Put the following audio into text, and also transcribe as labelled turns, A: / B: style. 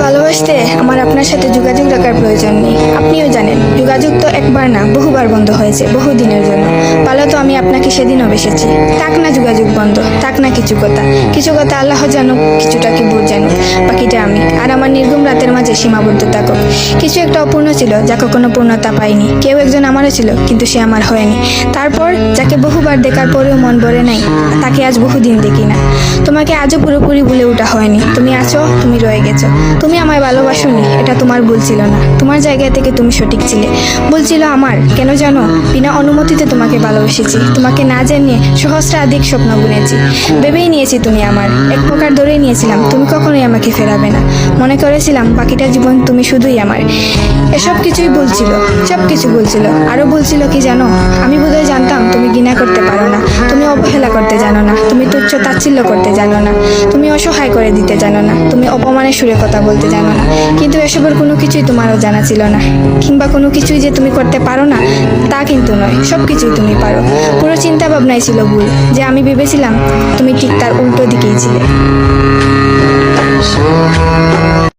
A: ভালোবাসতে আমার আপনার সাথে যোগাযোগ রাখার প্রয়োজন নেই। আপনিও জানেন যোগাযোগ তো একবার না বহুবার বন্ধ হয়েছে, বহুদিনের জন্য। ভালো তো আমি আপনাকে সেদিনও বেসেছি। থাক না যোগাযোগ বন্ধ, থাক না কিছু কথা আল্লাহ জানুক, কিছুটা কি বোধ জানুক, বাকিটা আমি। আর আমার নির্গুম রাতের মাঝে সীমাবদ্ধ থাকুক। কিছু একটা অপূর্ণ ছিল যা কখনো পূর্ণতা পায়নি। কেউ একজন আমারও ছিল, কিন্তু সে আমার হয়নি। তারপর যাকে বহুবার দেখার পরেও মন ভরে নাই, তাকে আজ বহুদিন দেখি না। তোমাকে আজও পুরোপুরি ভুলে ওঠা হয়নি। তুমি আছো, তুমি রয়ে গেছো। তুমি আমায় ভালোবাসোনি, এটা তোমার ভুল ছিল না। তোমার জায়গা থেকে তুমি সঠিক ছিলে। ভুল ছিল আমার। কেন জানো? বিনা অনুমতিতে তোমাকে ভালোবেসেছি। তোমাকে না জানিয়ে সহস্রাধিক স্বপ্ন বুনেছি। ভেবেই নিয়েছি তুমি আমার। এক প্রকার ধরেই নিয়েছিলাম তুমি কখনোই আমাকে ফেরাবে না। মনে করেছিলাম বাকিটা জীবন তুমি শুধুই আমার। এসব কিছুই ভুল ছিল, সব কিছু ভুল ছিল। আরো ভুল ছিল কি জানো? আমি বোধহয় জানতাম তুমি ঘৃণা করতে পারো না, তুমি অবহেলা করতে জানো না, তুমি তুচ্ছ তাচ্ছিল্য করতে জানো না, তুমি অসহায় করে দিতে জানো না, তুমি অপমানের সুরে কথা বলতে জানো না। কিন্তু এসবের কোনো কিছুই তোমারও জানা ছিল না। কিংবা কোনো কিছুই যে তুমি করতে পারো না তা কিন্তু নয়, সব কিছুই তুমি পারো। পুরো চিন্তা ভাবনাই ছিল ভুল। যে আমি ভেবেছিলাম তুমি ঠিক তার উল্টো দিকেই ছিলে।